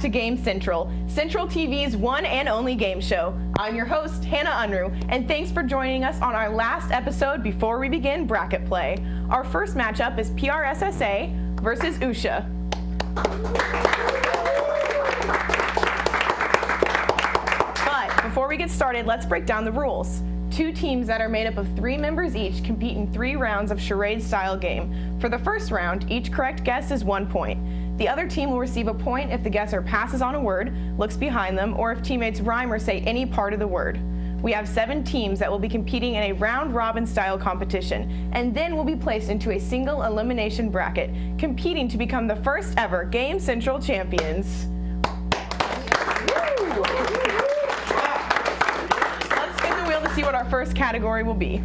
to Game Central, Central TV's one and only game show. I'm your host, Hannah Unruh, and thanks for joining us on our last episode before we begin bracket play. Our first matchup is PRSSA versus UCM. But before we get started, let's break down the rules. Two teams that are made up of 3 members each compete in 3 rounds of charade-style game. For the first round, each correct guess is 1 point. The other team will receive a point if the guesser passes on a word, looks behind them, or if teammates rhyme or say any part of the word. We have 7 teams that will be competing in a round-robin style competition, and then will be placed into a single elimination bracket, competing to become the first ever Game Central champions. Let's spin the wheel to see what our first category will be.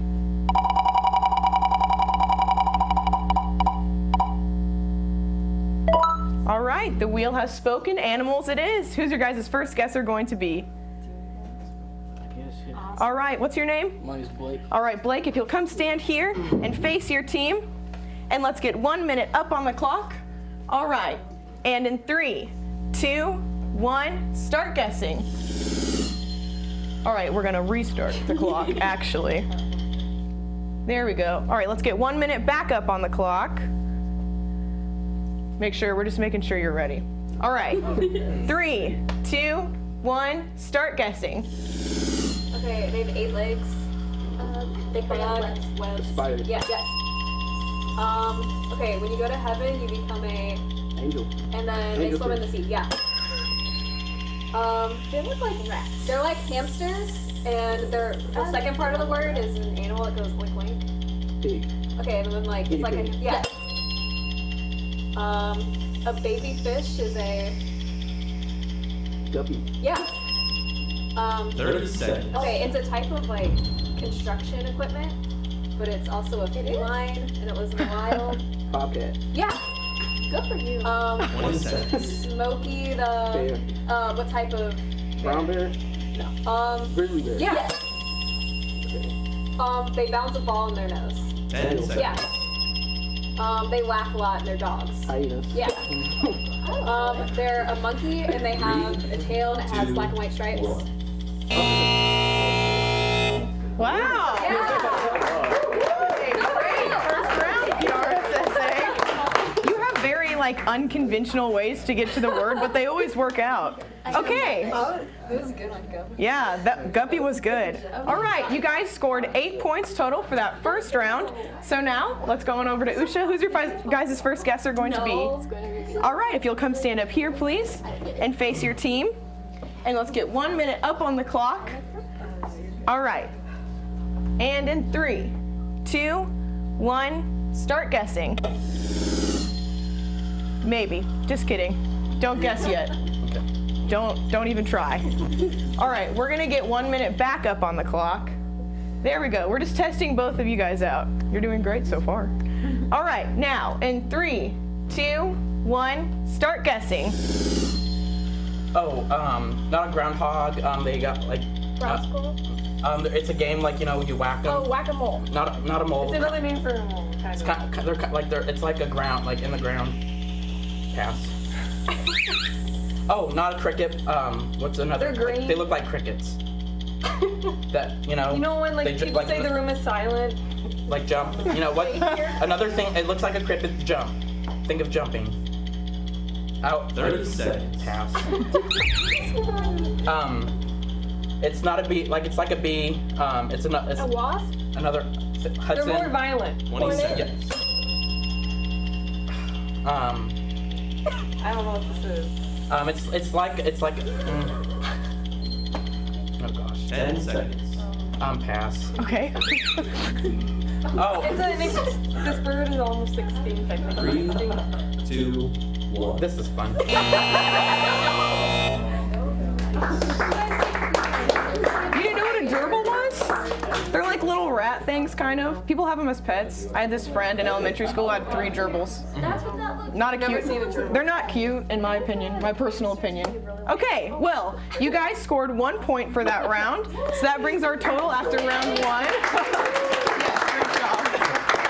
All right, the wheel has spoken. Animals it is. Who's your guys' first guesser going to be? All right, what's your name? My name's Blake. All right, Blake, if you'll come stand here and face your team, and let's get 1 minute up on the clock. All right, and in 3, 2, 1, start guessing. All right, we're gonna restart the clock, actually. There we go. All right, let's get 1 minute back up on the clock. We're just making sure you're ready. All right, 3, 2, 1, start guessing. Okay, they have 8 legs. They have webs. Spider. Yes. Okay, when you go to heaven, you become a Angel. and then they Angel swim in the fish. sea. Yeah. They look like rats. They're like hamsters, and the second part of the word is an animal that goes wink wink. Pig. Okay, and then like it's like a yeah. A baby fish is a Guppy. yeah. 30 seconds. Okay, it's a type of like construction equipment, but it's also a feline, and it was in the wild. Bobcat. Yeah. Good for you. 20 seconds. Smokey the what type of Brown bear. No. Grizzly bear. Yeah. Okay. They bounce a ball in their nose. 10 seconds. Yeah. They laugh a lot and they're dogs. Hyenas. Yeah. They're a monkey and they have a tail and it has black and white stripes. Wow. Hey, great. First round, PRSSA. You have very unconventional ways to get to the word, but they always work out. Okay. It was a good one, Guppy. Yeah, that Guppy was good. All right, you guys scored 8 points total for that first round. So now, let's go on over to UCM. Who's your guys' first guesser going to be? All right, if you'll come stand up here, please, and face your team. And let's get 1 minute up on the clock. All right. And in 3, 2, 1, start guessing. Maybe. Just kidding. Don't guess yet. Don't even try. All right, we're gonna get 1 minute back up on the clock. There we go. We're just testing both of you guys out. You're doing great so far. All right, now in 3, 2, 1, start guessing. Oh, not a groundhog. They got Ground squirrel? it's a game you whack them. Oh, whack-a-mole. Not a mole. It's another name for a mole, kind of. It's like a ground, in the ground. Pass. Oh, not a cricket. What's another? They're green. They look like crickets. You know when they people say the room is silent? Like jump. You know what? Another thing. It looks like a cricket. Jump. Think of jumping. Out. 30 seconds. Pass. It's not a bee. It's like a bee. It's A wasp? another. They're Hudson. more violent. 20 seconds. I don't know what this is. It's like. Oh gosh. 10 seconds. Pass. Okay. Oh. This bird is almost extinct, I think. 3, 2, 1. This is fun. You didn't know what a gerbil was? They're like little rat things, kind of. People have them as pets. I had this friend in elementary school who had 3 gerbils. That's what that looks Not a Never cute. seen a gerbil. They're not cute, in my opinion, my personal opinion. Okay, well, you guys scored 1 point for that round, so that brings our total after round 1. Yes, great job.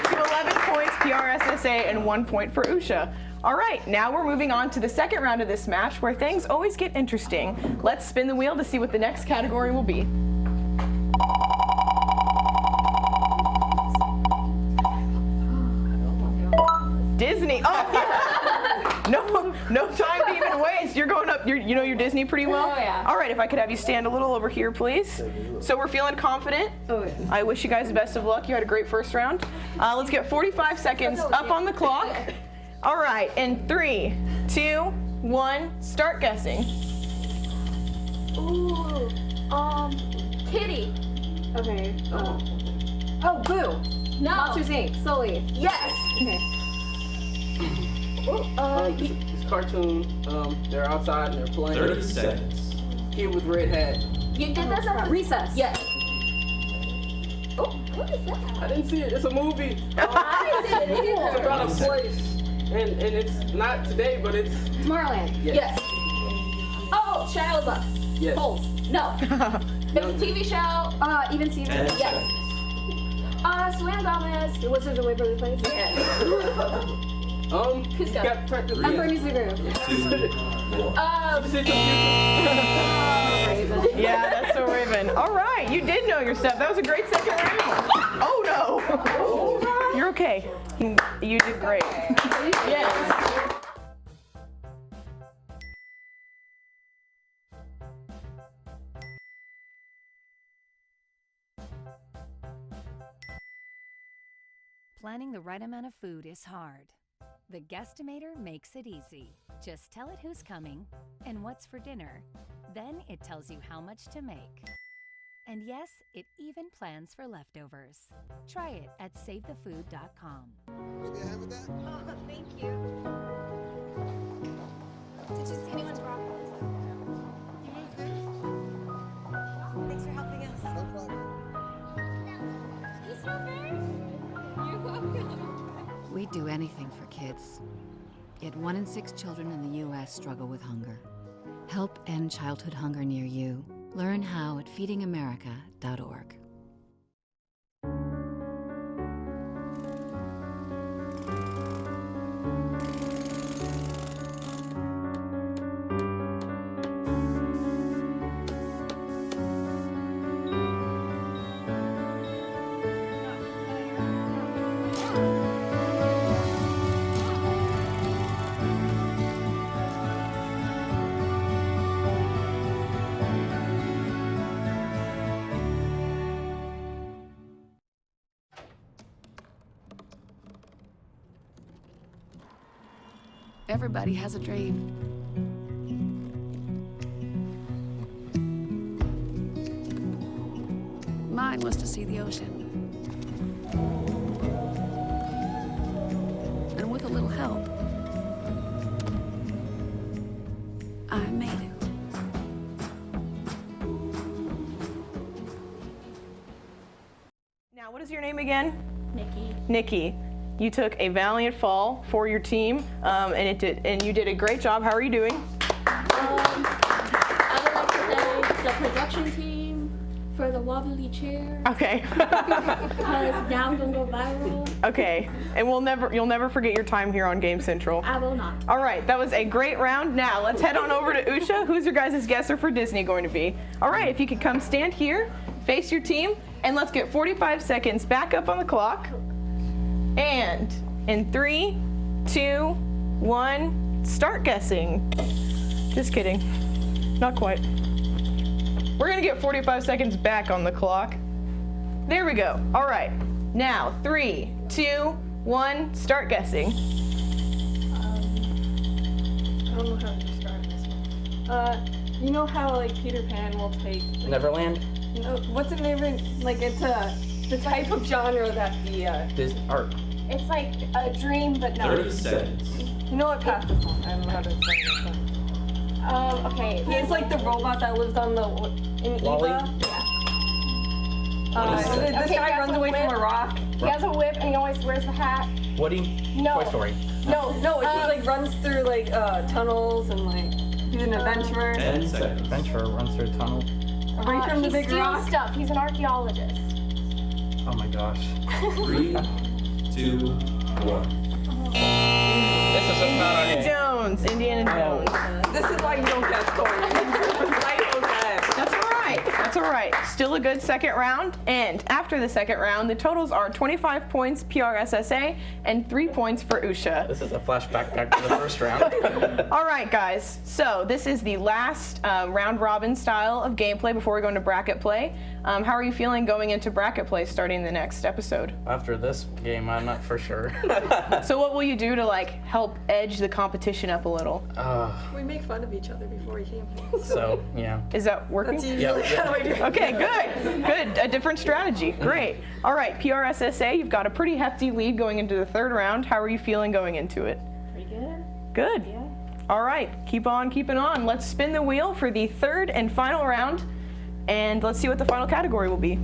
To 11 points, PRSSA, and 1 point for UCM. All right, now we're moving on to the second round of this smash where things always get interesting. Let's spin the wheel to see what the next category will be. Disney. Oh, yeah. No time to even waste. You're going up. You know your Disney pretty well? Oh, yeah. All right, if I could have you stand a little over here, please. So we're feeling confident. Oh, yeah. I wish you guys the best of luck. You had a great first round. Let's get 45 seconds up on the clock. All right, in 3, 2, 1, start guessing. Ooh. Kitty. Okay. Oh, Boo. No. Monsters Inc. Sully. Yes. Okay. It's cartoon. They're outside and they're playing. 30 seconds. Kid with red hat. You did this at Recess. Yes. Oh, what is that? I didn't see it. It's a movie. I didn't see it It's either. about a place. And it's not today, but it's Tomorrowland. Yes. Oh, Shia LaBeouf. yes. Holes. No. It's a TV show. Even Steven. 10 Yes. seconds. Selena Gomez. The Wizards of Waverly Place. Yes. He's got practice. Emperor Needs to Groove. 2, 1. Yeah, that's so Raven. All right, you did know your stuff. That was a great second round. Oh no. You're okay. You did great. Yes. Planning the right amount of food is hard. The Guestimator makes it easy. Just tell it who's coming and what's for dinner. Then it tells you how much to make. And yes, it even plans for leftovers. Try it at savethefood.com. Maybe I have with that? Oh, thank you. Did you see anyone's broccoli? Thanks for helping us. No problem. You're welcome. We'd do anything for kids. Yet 1 in 6 children in the U.S. struggle with hunger. Help end childhood hunger near you. Learn how at feedingamerica.org. Everybody has a dream. Mine was to see the ocean. And with a little help, I made it. Now, what is your name again? Nikki. Nikki. You took a valiant fall for your team, and you did a great job. How are you doing? I would like to thank the production team for the wobbly chair. Okay. Because now I'm gonna go viral. Okay. And you'll never forget your time here on Game Central. I will not. All right, that was a great round. Now let's head on over to Usha. Who's your guys' guesser for Disney going to be? All right, if you could come stand here, face your team, and let's get 45 seconds back up on the clock. And in 3, 2, 1, start guessing. Just kidding. Not quite. We're gonna get 45 seconds back on the clock. There we go. All right. Now, 3, 2, 1, start guessing. I don't know how to describe this one. You know how like Peter Pan will take Neverland? what's it named? Like it's the type of genre that the This art. it's like a dream but not. 30 seconds. You know what past this one? I don't know how to explain this one. Okay, he's like the robot that lives on the in Wall-E? Eva. Yeah. Okay, This he guy has runs a away whip. from a rock. He has a whip and he always wears the hat. Woody? No. Toy Story. No, he like runs through like tunnels and like he's an adventurer. 10 seconds. Adventurer runs through a tunnel. Away from the He big steals rock. stuff. He's an archaeologist. Oh my gosh. 3, 2, 1. This this is just not Indiana okay. Jones. Indiana Jones. This is why you don't get stories. Why you don't get. That's all right. That's all right. Still a good second round. And after the second round, the totals are 25 points PRSSA and 3 points for Usha. This is a flashback back to the first round. All right, guys. So this is the last round robin style of gameplay before we go into bracket play. How are you feeling going into bracket play starting the next episode? After this game, I'm not for sure. So what will you do to like help edge the competition up a little? We make fun of each other before we came here. So, yeah. Is that working? That's usually how I do it. Okay, good. A different strategy. Great. All right, PRSSA, you've got a pretty hefty lead going into the third round. How are you feeling going into it? Pretty good. Good. Yeah. All right, keep on keeping on. Let's spin the wheel for the third and final round, and let's see what the final category will be.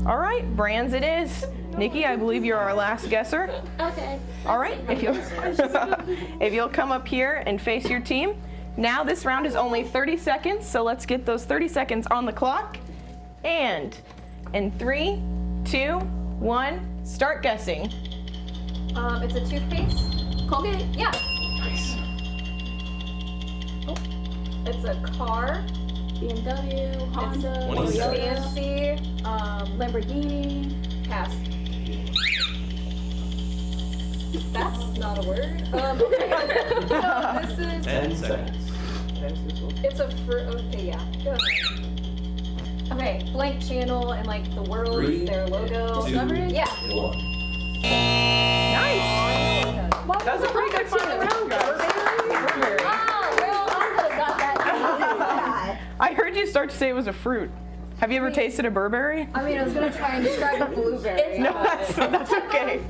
All right, brands it is. Nikki, I believe you're our last guesser. Okay. All right, if you'll come up here and face your team. Now this round is only 30 seconds, so let's get those 30 seconds on the clock. And in 3, 2, 1, start guessing. It's a toothpaste. Colgate. Yeah. Nice. Oh. It's a car. BMW, Honda, 20 Fancy, Lamborghini. Pass. That's not a word. Okay. So this is. 10 seconds. It's a fruit. Okay, yeah. Go ahead. Okay, blank channel and like the world, 3, their logo. 2, Yeah. 1. Nice. That was a pretty good final round, guys. Oh, well, I could have got that. I heard you start to say it was a fruit. Have you ever tasted a Burberry? I mean, I was gonna try and describe a blueberry. No, that's okay.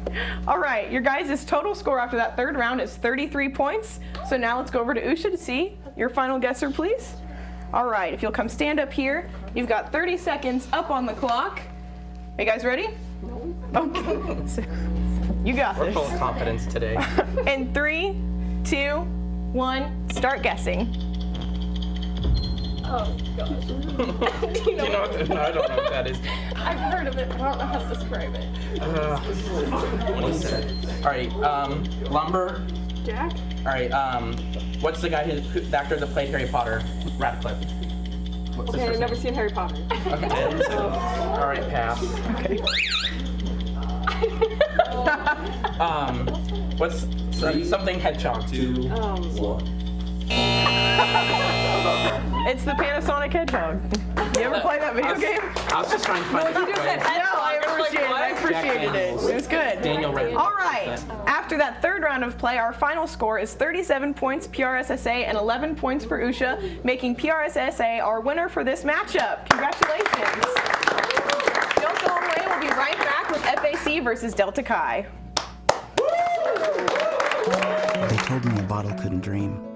All right, your guys' total score after that third round is 33 points. So now let's go over to Usha to see your final guesser, please. All right, if you'll come stand up here, you've got 30 seconds up on the clock. Are you guys ready? Okay. So, you got We're this. full of confidence today. In 3, 2, 1, start guessing. Oh gosh. Do you know what? No, I don't know what that is. I've heard of it, but I don't know how to describe it. 20 seconds. All right, lumber. Jack? All right, what's the guy the actor that played Harry Potter? Radcliffe. What's his Okay, I've first never name? seen Harry Potter. Okay. 10 seconds. All right, pass. Okay. What's something hedgehog? 2, 1. It's the Panasonic Hedgehog. You ever play that video game? I was just trying to find you just said it. hedgehog. No, I appreciated it. It was good. Daniel Ray. All right. After that third round of play, our final score is 37 points PRSSA and 11 points for Usha, making PRSSA our winner for this matchup. Congratulations. Don't go away. We'll be right back with FAC versus Delta Chi. They told me a bottle couldn't dream.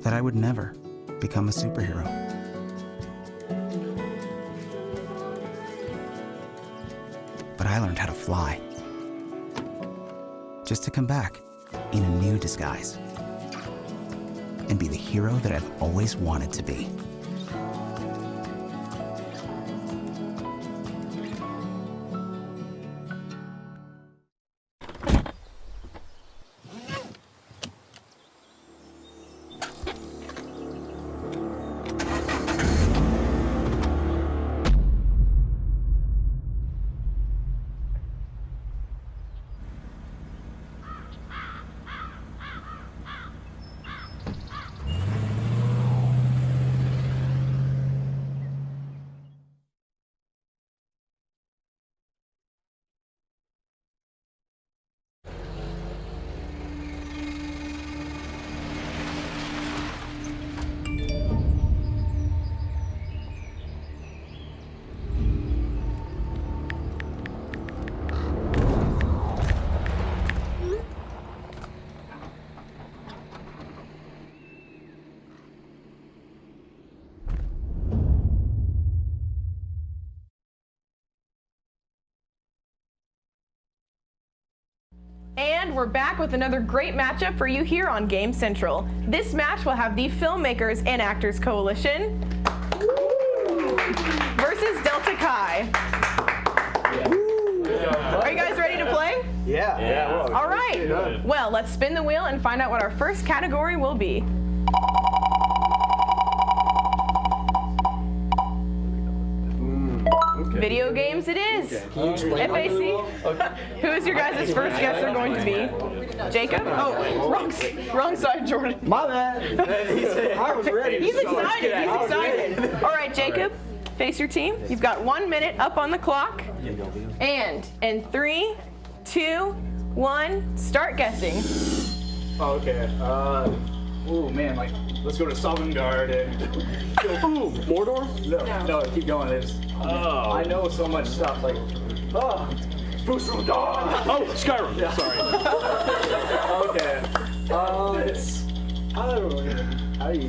That I would never become a superhero. But I learned how to fly. Just to come back in a new disguise. And be the hero that I've always wanted to be. And we're back with another great matchup for you here on Game Central. This match will have the Filmmakers and Actors Coalition versus Delta Chi. Are you guys ready to play? Yeah. All right. Well, let's spin the wheel and find out what our first category will be. Video games it is. FAC. Who is your guys' first guesser going to be? Jacob? Oh, wrong side, Jordan. My bad. I was ready. He's excited. He's excited. All right, Jacob, face your team. You've got 1 minute up on the clock. And in 3, 2, 1, start guessing. Oh, okay. Oh man, like let's go to Sovngarde and. Ooh, Mordor? No, keep going. I know so much stuff. Like, Booster Dawn. Oh, Skyrim. Yeah. Sorry. Okay. It's. I don't know. How do you?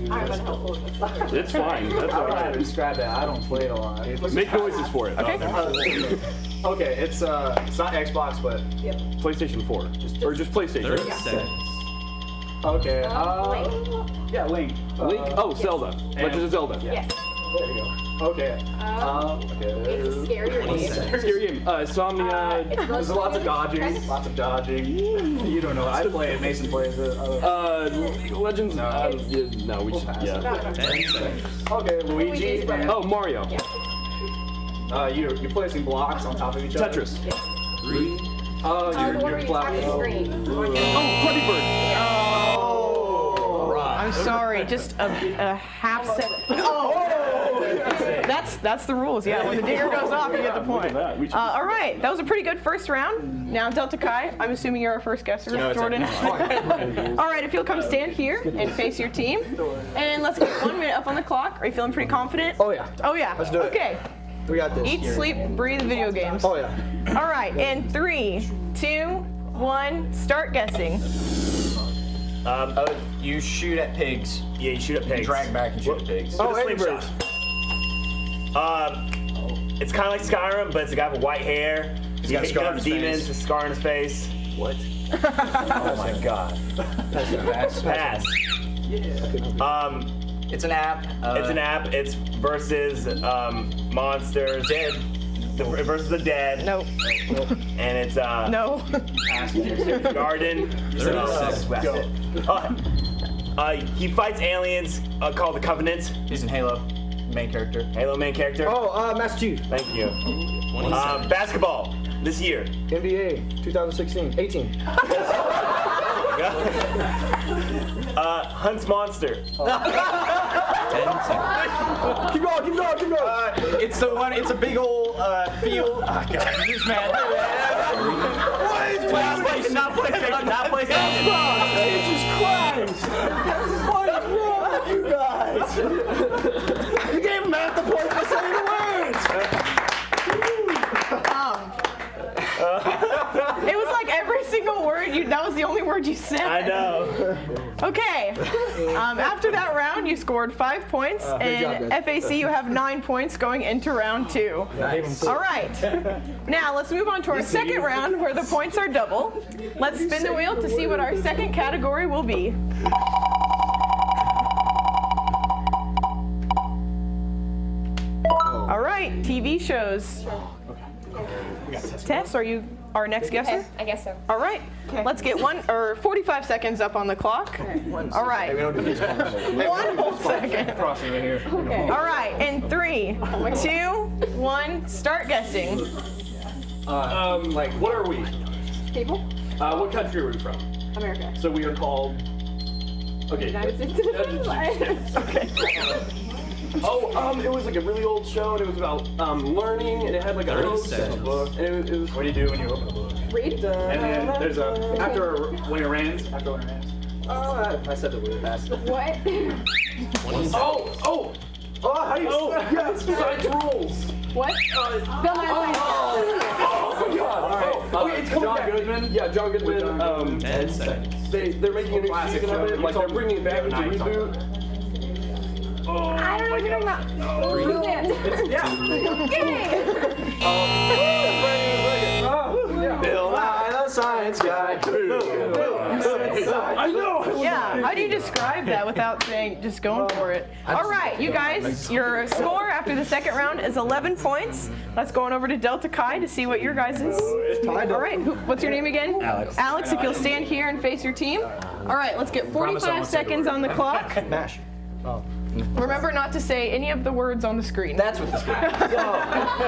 It's fine. That's all I don't know how right. to describe that. I don't play it a lot. Make noises for it. Okay. Okay, it's not Xbox, but PlayStation 4. Or just PlayStation. 30 seconds. okay. Yeah, Link. Link? Oh, Zelda. Legend of Zelda. Yeah. There you go. Okay. It's a scarier game. Scary game. Insomnia. There's lots of dodging. Lots of dodging. You don't know. I play it. Mason plays it. Legends? No, we just, 10 seconds. Okay, Luigi. Oh, Mario. You're placing blocks on top of each other. Tetris. 3. The one where you tap the screen. Oh, Flappy Bird. I'm sorry, just a half second. Oh! That's the rules, yeah. When the digger goes off, you get the point. All right, that was a pretty good first round. Now, Delta Chi, I'm assuming you're our first guesser, Jordan. All right, if you'll come stand here and face your team. And let's get 1 minute up on the clock. Are you feeling pretty confident? Oh yeah. Oh, yeah. Let's do it. Okay. We got this. Eat, sleep, breathe video games. Oh yeah. All right, in 3, 2, 1, start guessing. You shoot at pigs. Yeah, you shoot at pigs. Drag back and shoot at pigs. Oh, Angry Birds. It's kind of like Skyrim, but it's a guy with white hair. He's got a scar on his demons, face. a scar on his face. What? Oh my god. Pass. It's an app. It's an app. It's versus monsters. Dead. Versus the dead. Nope. And it's No. garden. 30 seconds. He fights aliens called the Covenant. He's in Halo. Main character. Halo main character. Oh, Master Chief. Thank you. 20 seconds. Basketball this year. NBA 2016. 18. Hunts monster. 10 seconds. Keep going. It's the one. It's a big old field. Oh god, this man. Not PlayStation. Jesus Christ! What is wrong with you guys? You gave him half the point for saying the words! It was like every single word, that was the only word you said. I know. Okay. After that round, you scored 5 points, and FAC, you have 9 points going into round 2. All right. Now, let's move on to our second round, where the points are double. Let's spin the wheel to see what our second category will be. All right, TV shows. Tess, are you our next guesser? I guess so. All right. Let's get 45 seconds up on the clock. All right. 1 whole second. All right. In 3, 2, 1, start guessing. Like, what are we? People? What country are we from? America. So we are called. Okay. United States. Okay. Oh, it was like a really old show, and it was about learning, and it had like a 30 host seconds. and a book, and it was. What do you do when you open a book? Read. And then there's when it rains. After when it rains. Oh, I said the word. That's What? 20 seconds. Oh, how do you? Oh, yes, science rules. What? Bill Nye. Oh my God! All right. Okay, it's John Goodman. Yeah, John Goodman. 10 seconds. They're making a new Classic season of show. it. Like they're bringing it back into Now you're reboot. I don't know what you're talking about. Who's that? Bill Nye the a science guy. I know. Yeah, how do you describe that without saying, just going for it? All right, you guys, your score after the second round is 11 points. Let's go on over to Delta Chi to see what your guys' is. All right, what's your name again? Alex. Alex, if you'll stand here and face your team. All right, let's get 45 seconds on the clock. Mash. Oh. Remember not to say any of the words on the screen. That's what the screen.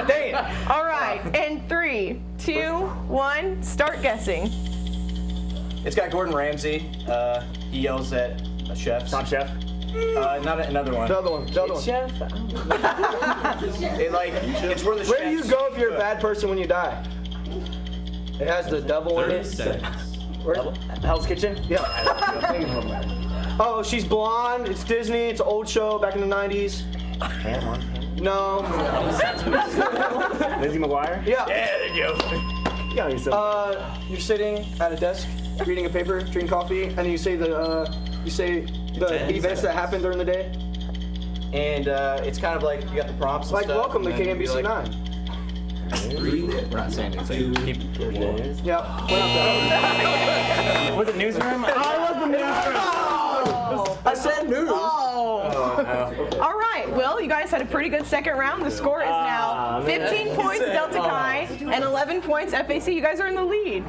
Dang it. All right, in 3, 2, 1, start guessing. It's got Gordon Ramsay. He yells at a chef. Top Chef. Not another one. The other one. Chef. It's where the Where do you go if you're a bad person when you die? It has the devil in 30 it. seconds. Hell's Kitchen? Yeah. Oh, she's blonde. It's Disney. It's an old show back in the 90s. No. Lizzie McGuire? Yeah. There you go. You got yourself. You're sitting at a desk, reading a paper, drinking coffee, and you say the events that happened during the day. And it's kind of like you got the prompts and Like stuff. welcome to and then you'd be KMBC like, 9. We're not saying anything. Yeah. Went up there. Was it Newsroom? I love the newsroom. I said news. All right, well, you guys had a pretty good second round. The score is now 15 points Delta Chi and 11 points FAC. You guys are in the lead.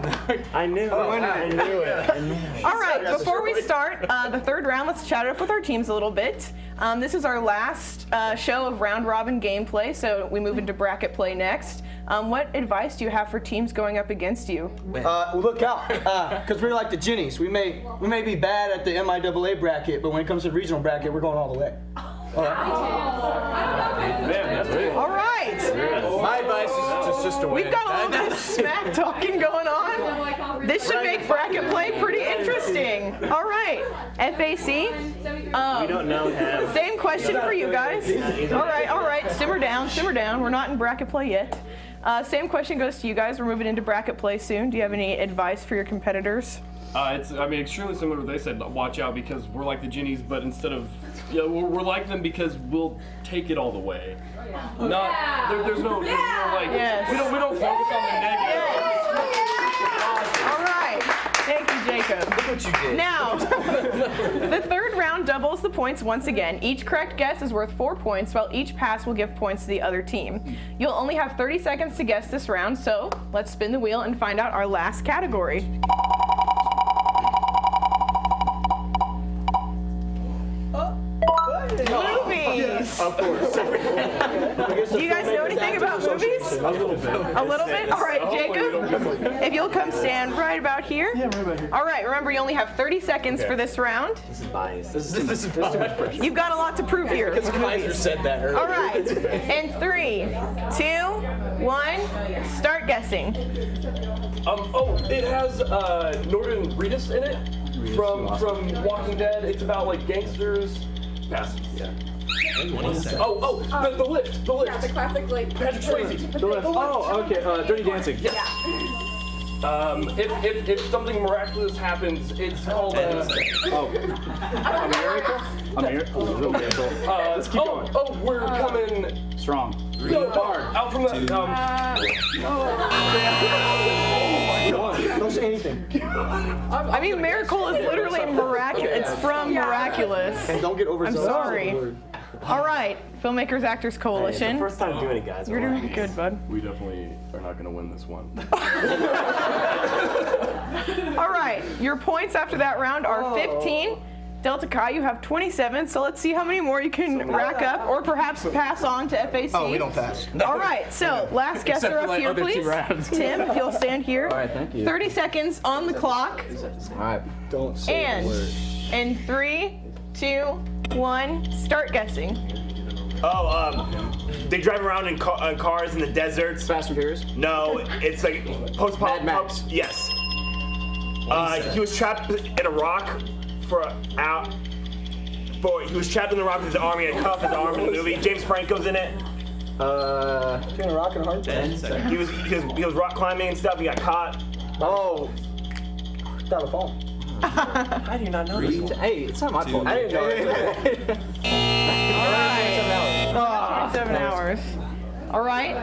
I knew it. I knew it. All right, before we start the third round, let's chat it up with our teams a little bit. This is our last show of round robin gameplay, so we move into bracket play next. What advice do you have for teams going up against you? Look out, because we're like the Ginnies. We may be bad at the MIAA bracket, but when it comes to the regional bracket, we're going all the way. All right. All right. My advice is just to win. We've got a little bit of smack talking going on. This should make bracket play pretty interesting. All right, FAC. We don't know him. Same question for you guys. All right. Simmer down. We're not in bracket play yet. Same question goes to you guys. We're moving into bracket play soon. Do you have any advice for your competitors? It's extremely similar to what they said. Watch out because we're like the Ginnies, but instead of, we're like them because we'll take it all the way. There's no like, Yes. we don't focus on the negative. All right. Thank you, Jacob. Look what you did. Now, the third round doubles the points once again. Each correct guess is worth 4 points, while each pass will give points to the other team. You'll only have 30 seconds to guess this round, so let's spin the wheel and find out our last category. Movies! Of course. Do you guys know anything about movies? A little bit. A little bit? All right, Jacob, if you'll come stand right about here. Yeah, right about here. All right, remember you only have 30 seconds for this round. This is biased. This is too much pressure. You've got a lot to prove here. Because Kaiser said that earlier. All right, in 3, 2, 1, start guessing. It has Norton Reedus in it from Walking Dead. It's about like gangsters. Pass. Yeah. 20 seconds. The lift. The lift. Yeah, the classic like Patrick Swayze. The lift. Oh, okay. Dirty Dancing. If something miraculous happens, it's called America? Let's keep going. We're coming Strong. hard out from the Don't say anything. I mean, Miracle is literally miraculous. It's from Miraculous. And don't get overzealous. I'm sorry. All right, Filmmakers Actors Coalition. First time doing it, guys. You're doing good, bud. We definitely are not going to win this one. All right, your points after that round are 15. Delta Chi, you have 27, so let's see how many more you can rack up or perhaps pass on to FAC. Oh, we don't pass. All right, so last guesser up here, please. Tim, if you'll stand here. All right, thank you. 30 seconds on the clock. All right. Don't say And a word. in 3, 2, 1, start guessing. They drive around in cars in the deserts. Fast and Furious? No, it's like Mad Max. Yes. He was trapped in a rock he was trapped in the rock with his arm. He had cut off his arm in the movie. James Franco's in it. Between a rock and a hard 10 seconds. He was rock climbing and stuff. He got caught. Oh. Down the phone. How do you not know this one? Hey, it's not my fault. I didn't know it. All right. 27 hours. All right.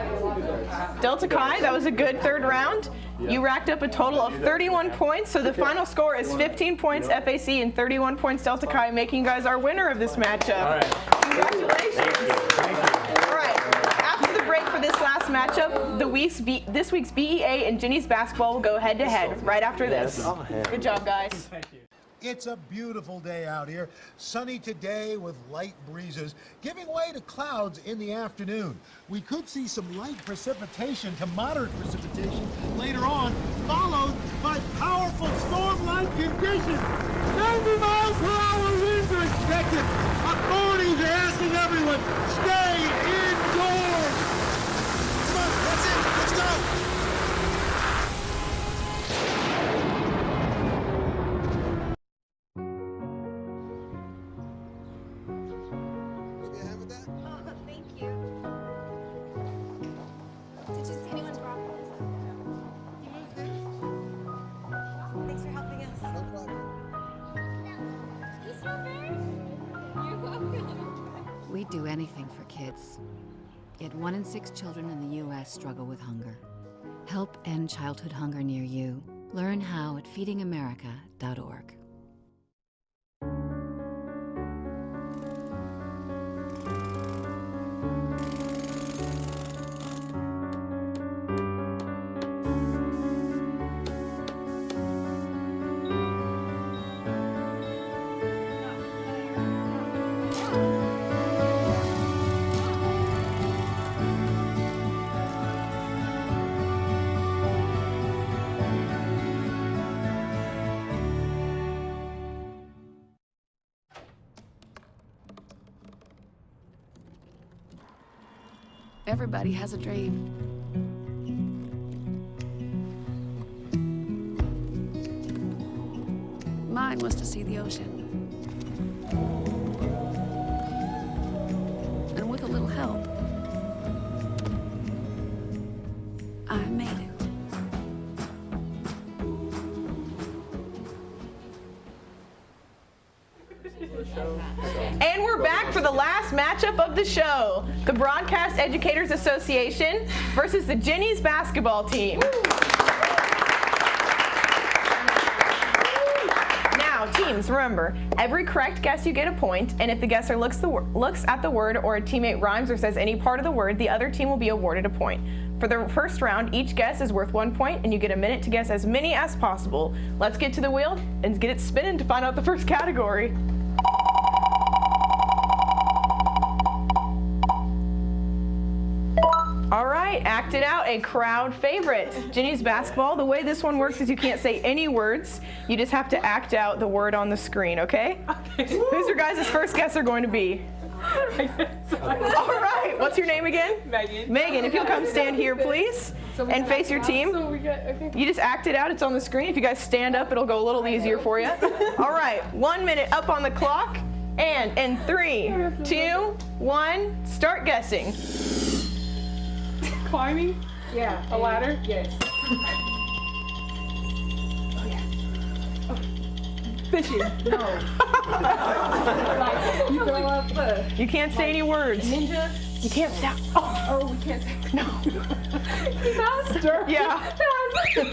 Delta Chi, that was a good third round. You racked up a total of 31 points, so the final score is 15 points FAC and 31 points Delta Chi, making you guys our winner of this matchup. All right. Congratulations. All right. After the break for this last matchup, this week's BEA and Ginny's basketball will go head-to-head right after this. Good job, guys. Thank you. It's a beautiful day out here. Sunny today with light breezes, giving way to clouds in the afternoon. We could see some light precipitation to moderate precipitation later on, followed by powerful storm-like conditions. 90 miles per hour winds are expected. Authorities are asking everyone, stay indoors. Come on, that's it. Let's go. Thank you. Did you see anyone drop this? You moved it? Thanks for helping us. No problem. Is this strawberry? You're welcome. We'd do anything for kids. Yet 1 in 6 children in the U.S. struggle with hunger. Help end childhood hunger near you. Learn how at feedingamerica.org. Everybody has a dream. Mine was to see the ocean. And with a little help, I made it. And we're back for the last matchup of the show. The Broadcast Educators Association versus the Ginny's basketball team. Now, teams, remember, every correct guess you get a point, and if the guesser looks at the word or a teammate rhymes or says any part of the word, the other team will be awarded a point. For the first round, each guess is worth 1 point, and you get a minute to guess as many as possible. Let's get to the wheel and get it spinning to find out the first category. All right, act it out, a crowd favorite. Ginny's basketball, the way this one works is you can't say any words. You just have to act out the word on the screen, okay? Who's your guys' first guesser going to be? All right, what's your name again? Megan. Megan, if you'll come stand here, please, and face your team. You just act it out, it's on the screen. If you guys stand up, it'll go a little easier for you. All right, 1 minute up on the clock, and in 3, 2, 1, start guessing. Climbing? Yeah. A ladder? Yes. Oh yeah. Oh. Fishing? No. Like, you throw up You can't say any words. ninja? You can't say. Oh, we can't say. No. Faster? Yeah. Faster.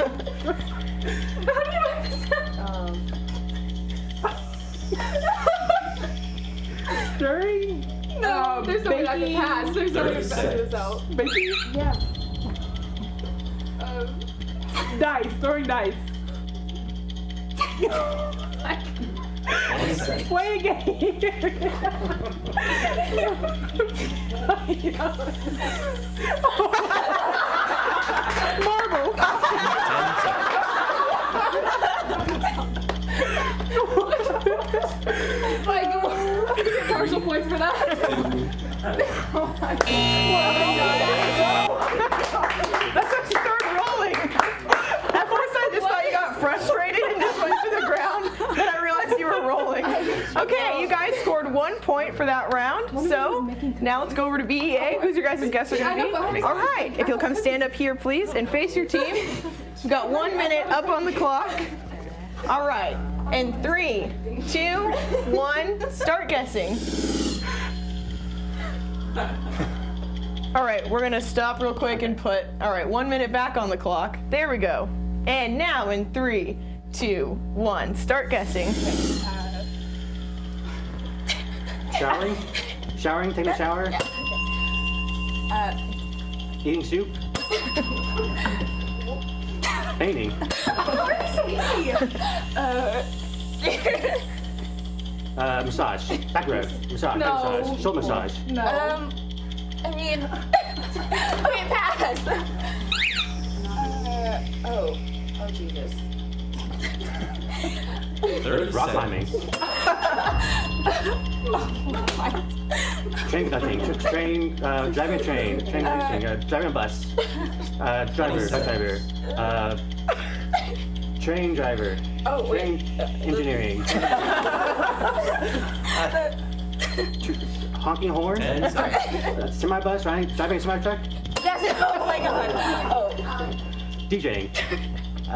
How do you like this? Stirring? No, there's no way I can pass. There's no way I can pass this out. Baking? Yeah. Dice. Throwing dice. Play a game. Marbles. Like, partial points for that. Oh my God. That's how you start rolling. At first I just thought you got frustrated and just went to the ground. Then I realized you were rolling. Okay, you guys scored 1 point for that round. So now let's go over to BEA. Who's your guys' guesser going to be? All right, if you'll come stand up here, please, and face your team. We've got 1 minute up on the clock. All right, and 3, 2, 1, start guessing. All All right, we're gonna stop real quick and put, all right, 1 minute back on the clock. There we go. And now in 3, 2, 1, start guessing. Showering? Showering? Taking a shower? Eating soup? Painting? Massage. Back rub. Massage. No. Back massage. Shoulder massage. No. I mean, okay, pass. Oh Jesus. 30 Rock seconds. climbing. Train conducting. Driving a train. Driving a bus. Driver. Bus driver. Train driver. Train engineering. Honking horn. Semi-bus. Driving a semi-truck. Yes. Oh my God. Oh. DJing.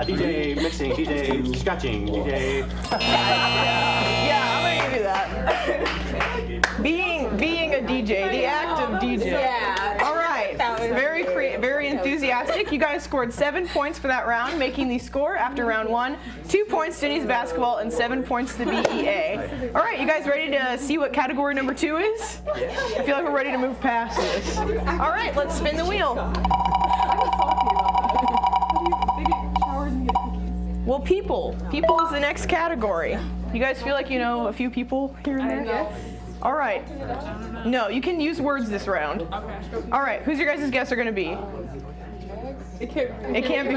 DJ mixing, DJ scratching, DJ. Yeah, I'm gonna give you that. Being a DJ, the act of DJ. Yeah. All right. Very enthusiastic. You guys scored 7 points for that round, making the score after round 1 2 points to Jenny's basketball and 7 points to BEA. All right, you guys ready to see what category number 2 is? I feel like we're ready to move past this. All right, let's spin the wheel. Well, people. People is the next category. You guys feel like you know a few people here and there? Yes. All right. No, you can use words this round. All right, who's your guys' guess are going to be? It can't be.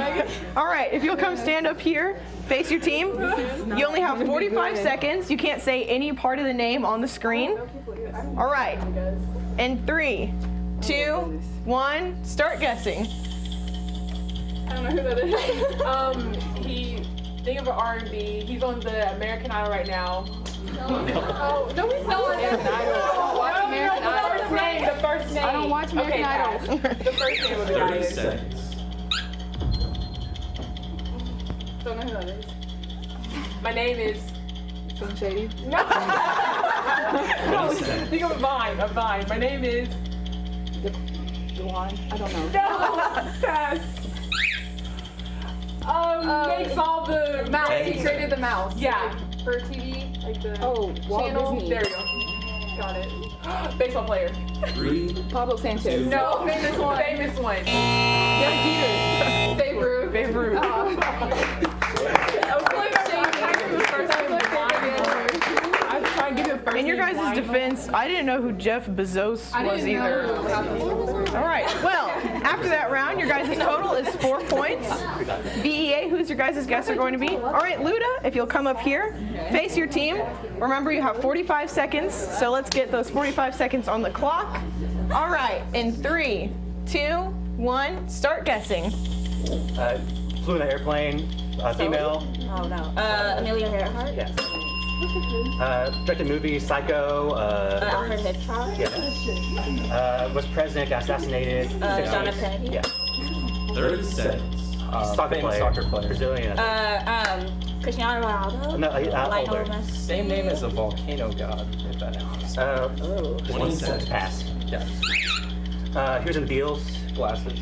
All right, if you'll come stand up here, face your team. You only have 45 seconds. You can't say any part of the name on the screen. All right. In 3, 2, 1, start guessing. I don't know who that is. Think of an R&B. He's on the American Idol right now. Oh, no, he's not on American Idol. I don't watch American Idol. The first name. I don't watch American Idol. The first name of the guy 30 is. seconds. Don't know who that is. My name is Slim Shady. No. No, think of a Vine. A Vine. My name is Dewan. I don't know. No. Pass. Makes all the mouse. He created the mouse. Yeah. For TV, like the channel. Disney. There you go. Got it. Baseball player. 3. Pablo Sanchez. No, famous one. Famous one. Young Peter. Babe Ruth. Babe Ruth. I was trying to give you the first name. I was trying to give you the first In your name. guys' defense, I didn't know who Jeff Bezos was either. All right, well, after that round, your guys' total is 4 points. BEA, who's your guys' guess are going to be? All right, Luda, if you'll come up here, face your team. Remember, you have 45 seconds, so let's get those 45 seconds on the clock. All right, in 3, 2, 1, start guessing. Flew in an airplane. Female. Oh no. Amelia Earhart. Yes. Directed movie Psycho. Alfred Hitchcock. Yeah. Was president, got assassinated. John F. Kennedy. Yeah. 30 seconds. Soccer player. Brazilian. Cristiano Ronaldo. No, Lionel older. Messi. Same name as a volcano god, if that helps. 20 seconds. Pass. Yeah. He was in Beals. Glasses.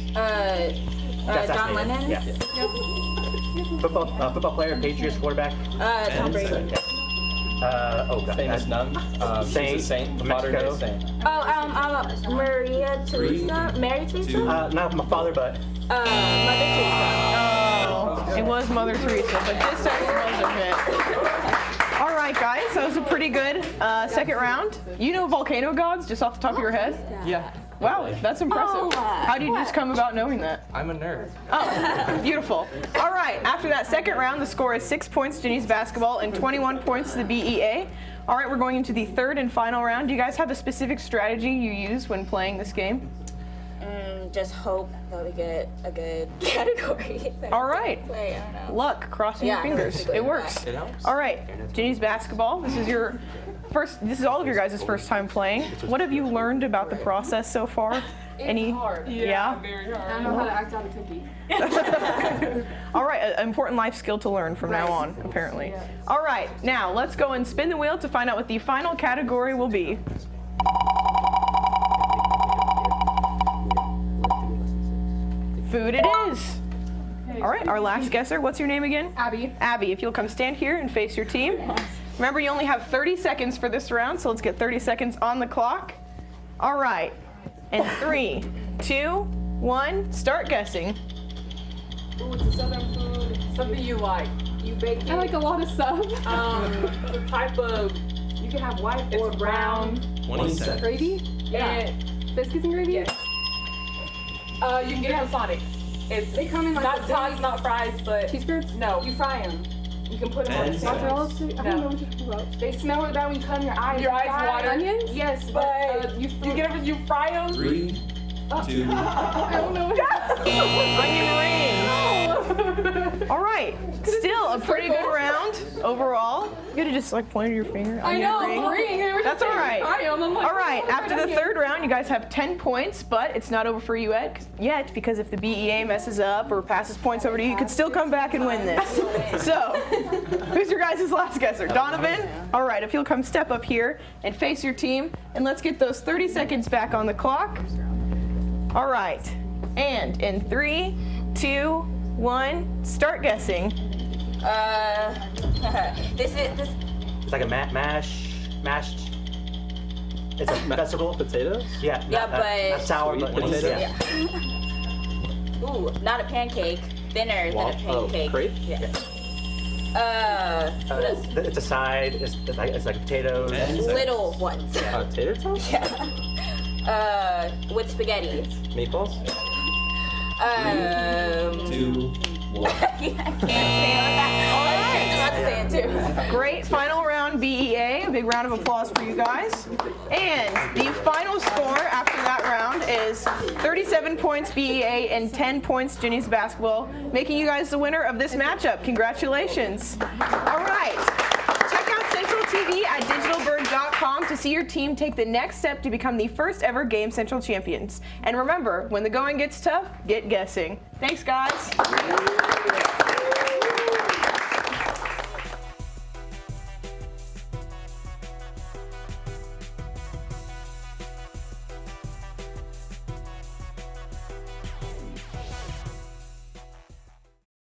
John Lennon. Yeah. Football player, Patriots quarterback. Tom Brady. God. Famous nun. Saint. Modern day saint. Maria Teresa. Mary Teresa. Not my father, but. Mother Teresa. Oh, it was Mother Teresa, but this time it wasn't it. All right, guys, that was a pretty good second round. You know volcano gods just off the top of your head? Yeah. Wow, that's impressive. How did you just come about knowing that? I'm a nerd. Oh, beautiful. All right, after that second round, the score is 6 points to Jenny's basketball and 21 points to the BEA. All right, we're going into the third and final round. Do you guys have a specific strategy you use when playing this game? Just hope that we get a good category. All right. Play. I don't know. Luck, crossing your fingers. basically, It works. It helps. All right, Jenny's basketball. This is all of your guys' first time playing. What have you learned about the process so far? It's hard. Yeah? Very hard. I know how to act out a cookie. All right, an important life skill to learn from now on, apparently. Yeah. All right, now let's go and spin the wheel to find out what the final category will be. Food it is. All right, our last guesser. What's your name again? Abby. Abby, if you'll come stand here and face your team. Remember, you only have 30 seconds for this round, so let's get 30 seconds on the clock. All right. And 3, 2, 1, start guessing. Ooh, it's a southern food. Something you like. You bake it. I like a lot of stuff. The type of, you can have white or brown. 20 seconds. Gravy? Yeah. Biscuits and gravy? Yes. You can get it from Sonic. They come in like not tots, not fries, but cheese curds? No. You fry them. You can put them on mozzarella stick. I don't know what you're talking about. They smell really bad when you cut in your eyes. Your eyes water? Onions? Yes, but you get them, you fry them. 3, 2. I don't know what Onion rings. All right, still a pretty good round overall. You could have just like pointed your finger. I know, ring. That's all right. All right, after the third round, you guys have 10 points, but it's not over for you yet because if the BEA messes up or passes points over to you, you could still come back and win this. So, who's your guys' last guesser? Donovan? All right, if you'll come step up here and face your team, and let's get those 30 seconds back on the clock. All right, and in 3, 2, 1, start guessing. It's like a mashed. It's a vegetable. Potatoes? Yeah. Yeah, but- not sour, but Potato? yeah. Ooh, not a pancake. Thinner than a pancake. crepe? Yeah. What else? It's a side. It's like potatoes. Little ones. Tater tots? Yeah. With spaghetti. Meatballs? 2, 1. I can't say it like that. I was about to say it too. Great final round, BEA. A big round of applause for you guys. And the final score after that round is 37 points BEA and 10 points Ginny's basketball, making you guys the winner of this matchup. Congratulations. All right. Check out Central TV at digitalbird.com to see your team take the next step to become the first ever Game Central champions. And remember, when the going gets tough, get guessing. Thanks, guys.